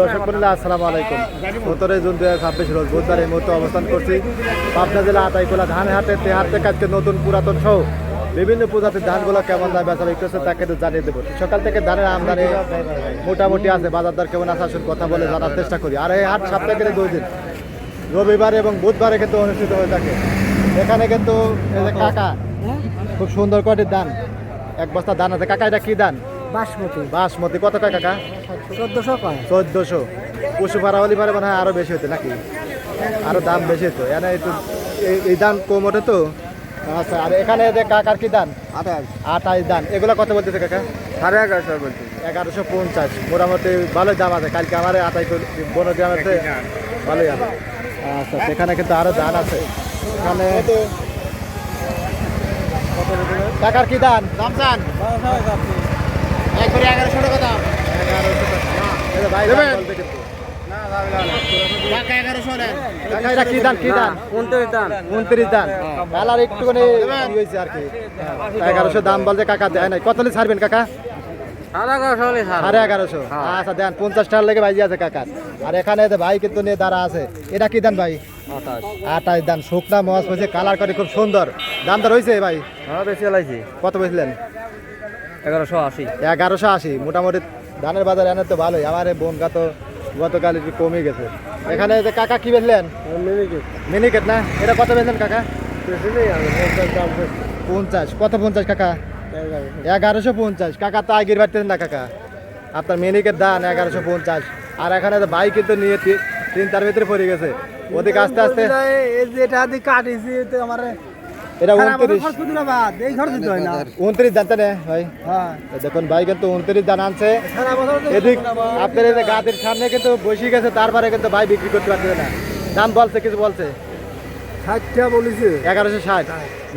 দর্শক বন্ধুরা আসসালামু আলাইকুম। 17 জুন 2026 রোজ বুধবার এই মুহূর্তে অবস্থান করছি পাবনা জেলা আতাইকুলা ধান হাটে। হাট থেকে আজকে নতুন পুরাতন সহ বিভিন্ন প্রজাতির ধানগুলো কেমন দাম বেচা বিক্রি হচ্ছে তাকে তো জানিয়ে দেবো। সকাল থেকে ধানের আমদানি মোটামুটি আছে, বাজার দর কেমন আছে আসুন কথা বলে জানার চেষ্টা করি। আর এই হাট সপ্তাহে 2 দিন, রবিবার এবং বুধবারে কিন্তু অনুষ্ঠিত হয়ে থাকে। এখানে কিন্তু এই যে কাকা খুব সুন্দর করে ধান, এক বস্তা ধান আছে। কাকা এটা কি ধান? বাসমতি। কত টাকা কাকা? 1400। পশু পাড়া হলে পারে মনে হয় আরো বেশি হতো নাকি? আরো দাম বেশি হতো, এনে একটু এই দাম কম ওঠে তো। আচ্ছা, আর এখানে যে কাকার কি দান? 28 দান। এগুলো কত বলতেছে কাকা? 1150 বলতে। 1150। মোটামুটি ভালোই দাম আছে। কালকে আমার আতাই বনগ্রামের ভালোই আছে। আচ্ছা, সেখানে কিন্তু আরো দান আছে। এখানে কাকার কি দান? দাম চান একবারে 1100 টাকা দাম। 1100 টাকা ভাই বলতে কিন্তু কি দান? কি দান? 29 দান। কালার একটুখানি হয়েছে আর কি। 1100 দাম বলতে কাকা দেয় নাই। কত হলে ছাড়বেন কাকা? 1150। আচ্ছা দেন, 50 টাকার লেগে ভাইজি আছে কাকার। আর এখানে ভাই কিন্তু নিয়ে দাঁড়া আছে। এটা কি দান ভাই? 28 দান। শুকনা মাছ হয়েছে, কালার করে খুব সুন্দর। দাম দর হয়েছে ভাই? বেশি লাইছি। কত বেচলেন? 1180। 1180। মোটামুটি ধানের বাজার এনে তো ভালোই। আমার বনগা তো গতকাল একটু কমে গেছে। এখানে যে কাকা কি বেচলেন? মিনিকেট না? এটা কত বেচলেন কাকা? 50। কত 50 কাকা? 1150। কাকা তো আগের বাড়তেন না কাকা, আপনার মিনিকের দান 1150। আর এখানে তো বাইক কিন্তু নিয়ে 3-4 ভিতরে পড়ে গেছে। ওদিকে আস্তে আস্তে এটা 29 দান তাই ভাই। দেখুন ভাই কিন্তু 29 দান আনছে। এদিক আপনার এই যে গাছের সামনে কিন্তু বসে গেছে, তারপরে কিন্তু ভাই বিক্রি করতে পারছে না। দাম বলছে কিছু বলছে? 60 বলেছে। 1160।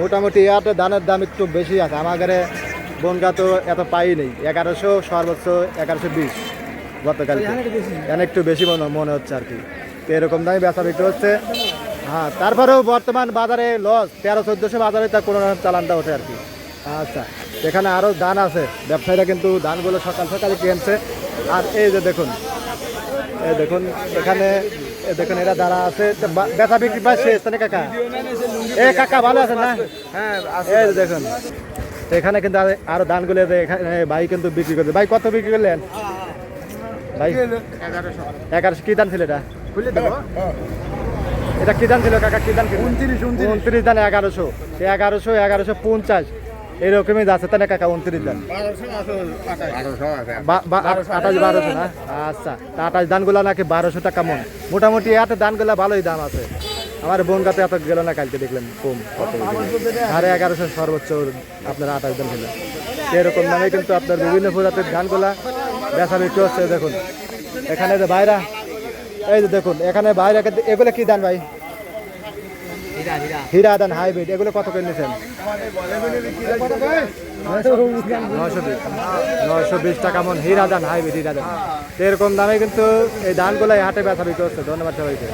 মোটামুটি ইয়াতে ধানের দাম একটু বেশি আছে। আমাদের বনগা তো এত পাই নেই। 1100 সর্বোচ্চ 1120 গতকাল। এখানে একটু বেশি মনে হচ্ছে আর কি। তো এরকম দামে বেচা বিক্রি হচ্ছে। হ্যাঁ, তারপরেও বর্তমান বাজারে লস। 1300-1400 বাজারে তার কোনো চালানটা ওঠে আর কি। আচ্ছা, এখানে আরও ধান আছে। ব্যবসায়ীরা কিন্তু ধানগুলো সকাল সকালে কিনছে। আর এই যে দেখুন, এই দেখুন এখানে দেখুন এরা দাঁড়া আছে। বেচা বিক্রি প্রায় শেষ তাই কাকা? এ কাকা ভালো আছেন না? হ্যাঁ, এই যে দেখুন এখানে কিন্তু আরো ধানগুলো এখানে ভাই কিন্তু বিক্রি করছে। ভাই কত বিক্রি করলেন ভাই? 1100। কি দান ছিল এটা? এটা কি দান ছিল কাকা? কি দান? 29 দান। 1100, 1150 এরকমই যাচ্ছে তাই না কাকা? 29 দান। 28-1200 না? আচ্ছা, 28 দানগুলো নাকি 1200 টাকা মন। মোটামুটি এত দানগুলো ভালোই দাম আছে। আমার বনগাতে এত গেল না, কালকে দেখলাম কম। 1150 সর্বোচ্চ আপনার 28 দান ছিল। এরকম দামে কিন্তু আপনার বিভিন্ন প্রজাতির ধানগুলা বেচা বিক্রি হচ্ছে। দেখুন এখানে যে বাইরা, এই যে দেখুন এখানে বাইরে এগুলো কি দান ভাই? হীরা দান হাইব্রিড। এগুলো কত করে নিয়েছেন? 920 টাকা মন হীরা দান হাইব্রিড। হীরা দান এরকম দামে কিন্তু এই ধানগুলো হাটে বেচা বিক্রি হচ্ছে। ধন্যবাদ সবাইকে।